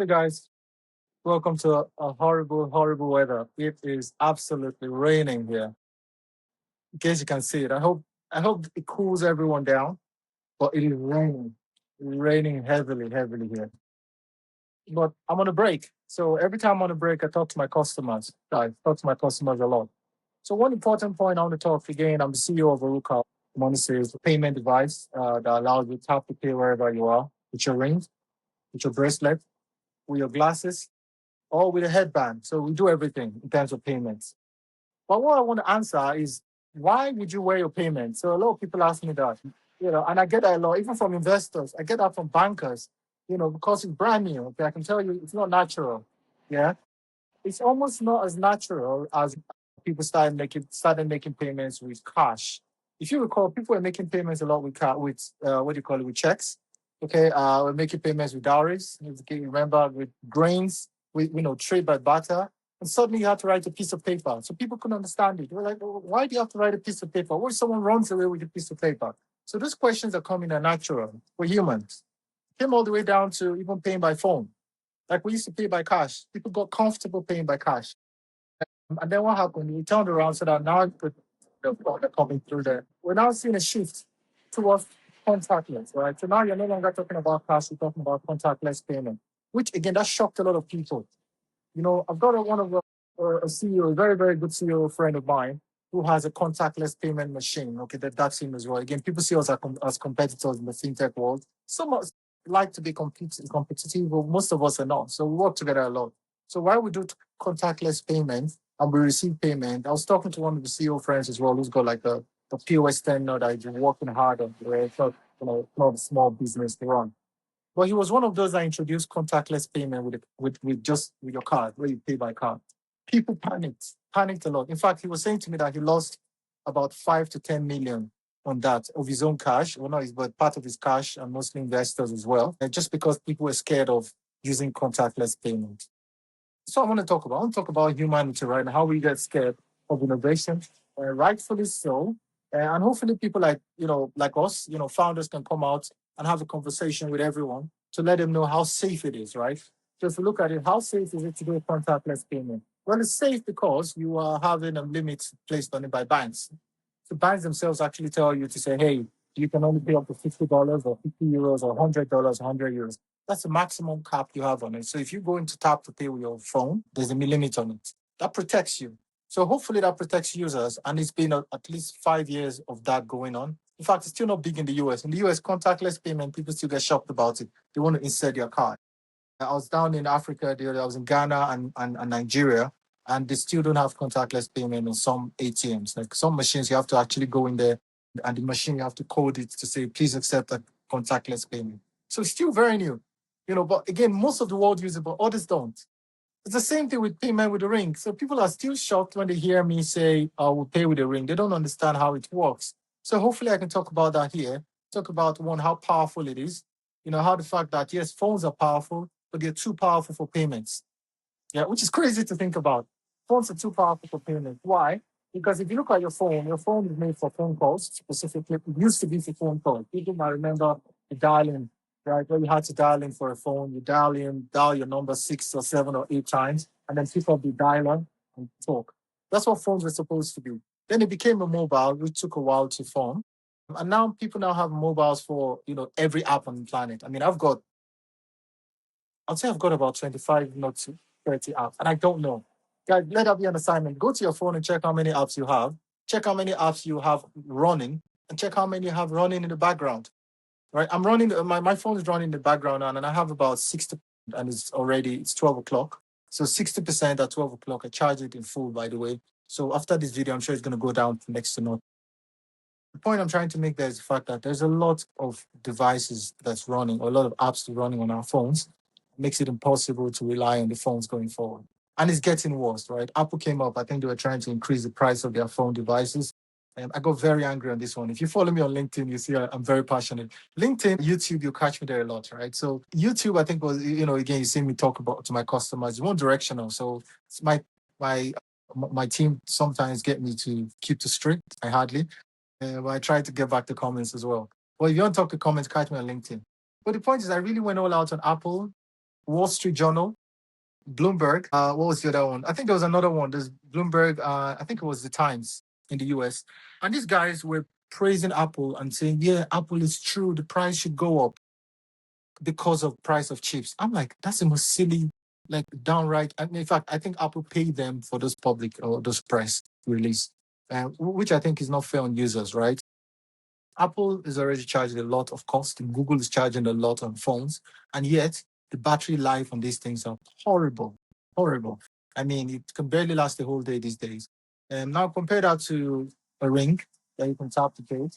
Hey guys, welcome to a horrible, horrible weather. It is absolutely raining here. In case you can see it, I hope it cools everyone down. But it is raining heavily, heavily here. But I'm on a break, so every time I'm on a break, I talk to my customers. I talk to my customers a lot. So one important point I want to talk again. I'm the CEO of Orukka. MoneSave is a payment device that allows you to tap to pay wherever you are with your rings, with your bracelet, with your glasses, or with a headband. So we do everything in terms of payments. But what I want to answer is why would you wear your payments? So a lot of people ask me that, and I get that a lot, even from investors. I get that from bankers, because it's brand new. Okay, I can tell you it's not natural. Yeah. It's almost not as natural as people started making payments with cash. If you recall, people were making payments a lot with what do you call it, with checks. Okay, we're making payments with dowries. If you remember, with grains, with trade by barter, and suddenly you had to write a piece of paper, so people couldn't understand it. They were like, "Oh, why do you have to write a piece of paper? What if someone runs away with a piece of paper?" So those questions are coming are natural. We're humans. Came all the way down to even paying by phone. Like we used to pay by cash. People got comfortable paying by cash. And then what happened? We turned around so that now with the product coming through there, we're now seeing a shift towards contactless, right? So now you're no longer talking about cash, you're talking about contactless payment, which again, that shocked a lot of people. I've got a CEO, a very, very good CEO friend of mine who has a contactless payment machine. Okay, that's him as well. Again, people see us as competitors in the fintech world. Some of us like to be competitive, but most of us are not. So we work together a lot. So while we do contactless payment and we receive payment, I was talking to one of the CEO friends as well who's got like a POS terminal that he's been working hard on. Where it's not a small business to run. But he was one of those that introduced contactless payment with your card, where you pay by card. People panicked a lot. In fact, he was saying to me that he lost about 5 to 10 million on that of his own cash. Well, not his, but part of his cash and mostly investors as well. Just because people were scared of using contactless payment. So I want to talk about humanity, right? And how we get scared of innovation, rightfully so. And hopefully people like us, founders can come out and have a conversation with everyone to let them know how safe it is, right? So if you look at it, how safe is it to do a contactless payment? Well, it's safe because you are having a limit placed on it by banks. So banks themselves actually tell you to say, hey, you can only pay up to $50 or €50 or $100, €100. That's the maximum cap you have on it. So if you go into tap to pay with your phone, there's a limit on it. That protects you. So hopefully that protects users. And it's been at least 5 years of that going on. In fact, it's still not big in the US. In the US, contactless payment, people still get shocked about it. They want to insert your card. I was down in Africa, I was in Ghana and Nigeria, and they still don't have contactless payment on some ATMs. Like some machines, you have to actually go in there and the machine, you have to code it to say, please accept a contactless payment. So it's still very new, but again, most of the world use it, but others don't. It's the same thing with payment with the ring. So people are still shocked when they hear me say, I will pay with a ring. They don't understand how it works. So hopefully I can talk about that here. Talk about one, how powerful it is. How the fact that, yes, phones are powerful, but they're too powerful for payments. Yeah, which is crazy to think about. Phones are too powerful for payments. Why? Because if you look at your phone is made for phone calls specifically. It used to be for phone calls. People might remember the dialing, right? Where you had to dial in for a phone. You dial your number 6 or 7 or 8 times, and then pick up the dialer and talk. That's what phones were supposed to be. Then it became a mobile, which took a while to form. And now people now have mobiles for every app on the planet. I mean, I'd say I've got about 25, not 30 apps, and I don't know. Guys, let that be an assignment. Go to your phone and check how many apps you have. Check how many apps you have running, and check how many you have running in the background. Right? I'm running my phone is running in the background now, and I have about 60, and it's 12 o'clock. So 60% at 12 o'clock. I charge it in full, by the way. So after this video, I'm sure it's going to go down to next to nothing. The point I'm trying to make there is the fact that there's a lot of devices that's running, or a lot of apps running on our phones. It makes it impossible to rely on the phones going forward. And it's getting worse, right? Apple came up, I think they were trying to increase the price of their phone devices. And I got very angry on this one. If you follow me on LinkedIn, you see I'm very passionate. LinkedIn, YouTube, you catch me there a lot, right? So YouTube, I think was, again, you see me talk about to my customers, one directional. So it's my team sometimes get me to keep to strict. I hardly. But I try to get back to comments as well. Well, if you want to talk to comments, catch me on LinkedIn. But the point is, I really went all out on Apple. Wall Street Journal, Bloomberg. What was the other one? I think there was another one. There's Bloomberg. I think it was the Times in the US. And these guys were praising Apple and saying, yeah, Apple is true. The price should go up because of price of chips. I'm like, that's the most silly, like downright. I mean, in fact, I think Apple paid them for those public or those press release, which I think is not fair on users, right? Apple is already charging a lot of cost, and Google is charging a lot on phones, and yet the battery life on these things are horrible, horrible. I mean, it can barely last the whole day these days. And now compare that to a ring that you can tap to pay.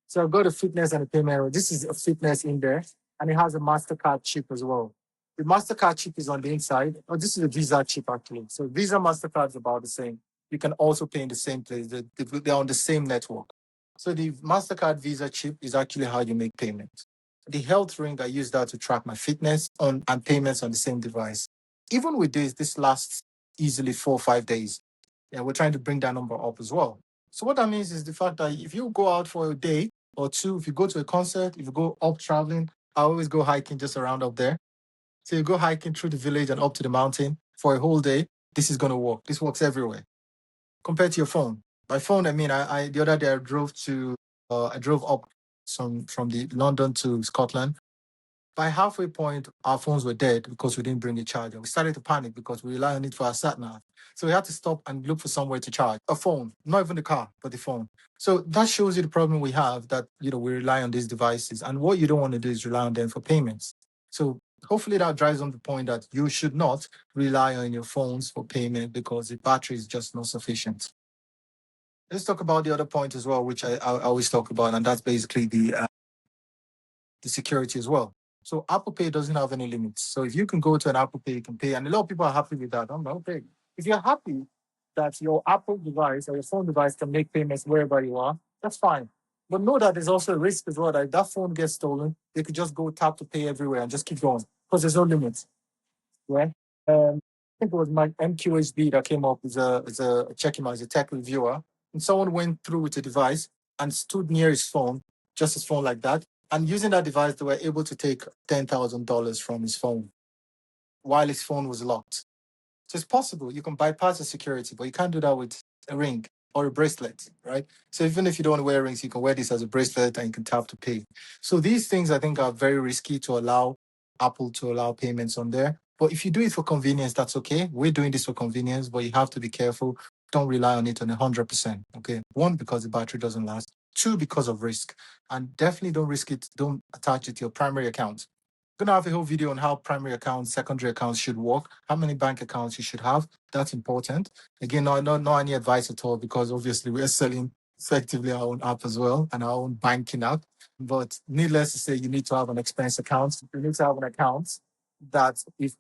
So I've got a fitness and a payment. This is a fitness in there, and it has a Mastercard chip as well. The Mastercard chip is on the inside. Oh, this is a Visa chip actually. So Visa Mastercard is about the same. You can also pay in the same place. They're on the same network. So the Mastercard Visa chip is actually how you make payments. The health ring, I use that to track my fitness on and payments on the same device. Even with this lasts easily 4 or 5 days. Yeah, we're trying to bring that number up as well. So what that means is the fact that if you go out for a day or two, if you go to a concert, if you go up traveling, I always go hiking just around up there. So you go hiking through the village and up to the mountain for a whole day. This is going to work. This works everywhere compared to your phone. By phone, I mean I the other day I drove up from the London to Scotland. By halfway point, our phones were dead because we didn't bring a charger. We started to panic because we rely on it for our sat nav. So we had to stop and look for somewhere to charge a phone, not even the car, but the phone. So that shows you the problem we have that we rely on these devices, and what you don't want to do is rely on them for payments. So hopefully that drives on the point that you should not rely on your phones for payment because the battery is just not sufficient. Let's talk about the other point as well, which I always talk about, and that's basically the security as well. So Apple Pay doesn't have any limits. So if you can go to an Apple Pay, you can pay, and a lot of people are happy with that. I'm like, okay, if you're happy that your Apple device or your phone device can make payments wherever you are, that's fine. But know that there's also a risk as well that if that phone gets stolen, they could just go tap to pay everywhere and just keep going because there's no limits. Right? I think it was my MQHB that came up as a check him out as a tech reviewer, and someone went through with a device and stood near his phone, just his phone like that, and using that device, they were able to take $10,000 from his phone while his phone was locked. So it's possible you can bypass the security, but you can't do that with a ring or a bracelet, right? So even if you don't want to wear rings, you can wear this as a bracelet and you can tap to pay. So these things I think are very risky to allow Apple to allow payments on there. But if you do it for convenience, that's okay. We're doing this for convenience, but you have to be careful. Don't rely on it on 100%. Okay. One, because the battery doesn't last. Two, because of risk. And definitely don't risk it. Don't attach it to your primary account. I'm gonna have a whole video on how primary accounts, secondary accounts should work, how many bank accounts you should have. That's important. Again, not any advice at all, because obviously we're selling effectively our own app as well and our own banking app. But needless to say, you need to have an expense account. You need to have an account that if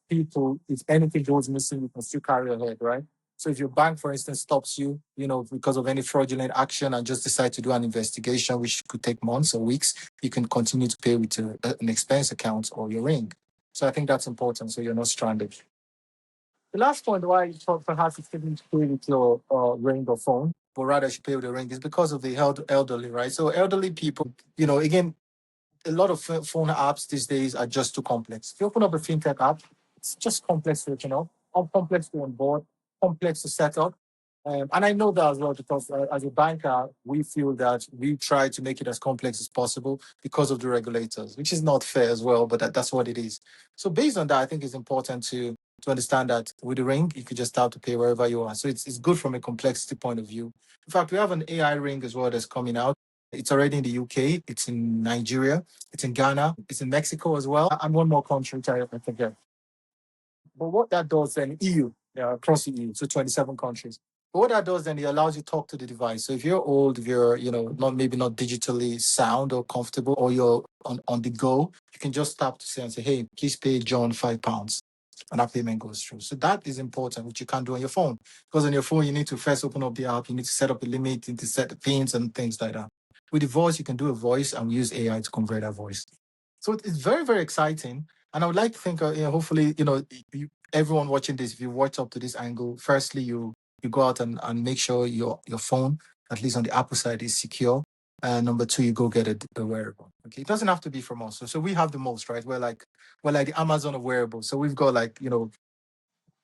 anything goes missing, you can still carry ahead, right? So if your bank, for instance, stops you, because of any fraudulent action and just decide to do an investigation, which could take months or weeks, you can continue to pay with an expense account or your ring. So I think that's important, so you're not stranded. The last point why you thought perhaps you shouldn't pay with your ring or phone, but rather you should pay with the ring is because of the elderly, right? So elderly people, again, a lot of phone apps these days are just too complex. If you open up a fintech app, it's just complex complex to onboard, complex to set up. And I know that as well because as a banker, we feel that we try to make it as complex as possible because of the regulators, which is not fair as well, but that's what it is. So based on that, I think it's important to understand that with the ring, you could just start to pay wherever you are. So it's good from a complexity point of view. In fact, we have an AI ring as well that's coming out. It's already in the UK, it's in Nigeria, it's in Ghana, it's in Mexico as well, and one more country, which I forget. But what that does then, EU, across the EU, so 27 countries. But what that does then, it allows you to talk to the device. So if you're old, if you're, not digitally sound or comfortable, or you're on the go, you can just tap to say and say, hey, please pay John £5. And that payment goes through. So that is important, which you can't do on your phone. Because on your phone, you need to first open up the app, you need to set up a limit, you need to set the pins and things like that. With the voice, you can do a voice and use AI to convert that voice. So it's very, very exciting. And I would like to think, hopefully, everyone watching this, if you watch up to this angle, firstly, you go out and make sure your phone, at least on the Apple side, is secure. And number two, you go get a wearable. Okay, it doesn't have to be from us. So we have the most, right? We're like the Amazon of wearables. So we've got like a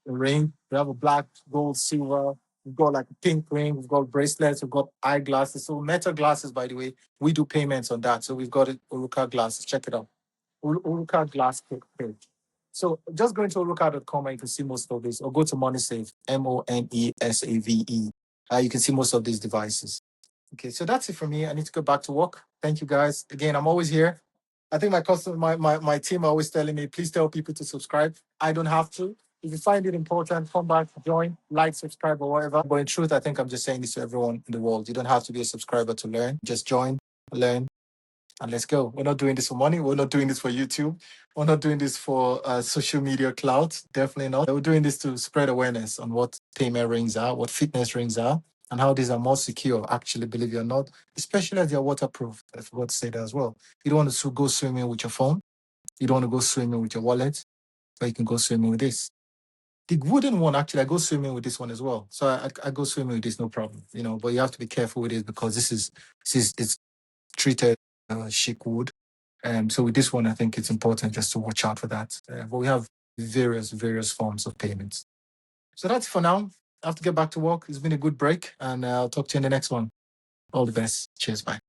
ring. We have a black, gold, silver. We've got like a pink ring. We've got bracelets. We've got eyeglasses. So Meta glasses, by the way, we do payments on that. So we've got it, Orukka glasses. Check it out. Orukka glass page. So just go into Orukka.com and you can see most of this. Or go to MoneSave, MoneSave. You can see most of these devices. Okay, so that's it for me. I need to go back to work. Thank you guys. Again, I'm always here. I think my team are always telling me, please tell people to subscribe. I don't have to. If you find it important, come back, join, like, subscribe, or whatever. But in truth, I think I'm just saying this to everyone in the world. You don't have to be a subscriber to learn. Just join, learn, and let's go. We're not doing this for money. We're not doing this for YouTube. We're not doing this for social media clout. Definitely not. We're doing this to spread awareness on what payment rings are, what fitness rings are, and how these are more secure, actually, believe it or not, especially as they're waterproof. I forgot to say that as well. You don't want to go swimming with your phone. You don't want to go swimming with your wallet, but you can go swimming with this. The wooden one, actually, I go swimming with this one as well. So I go swimming with this, no problem. But you have to be careful with it because it's treated chic wood. So with this one, I think it's important just to watch out for that. But we have various forms of payments. So that's for now. I have to get back to work. It's been a good break, and I'll talk to you in the next one. All the best. Cheers. Bye.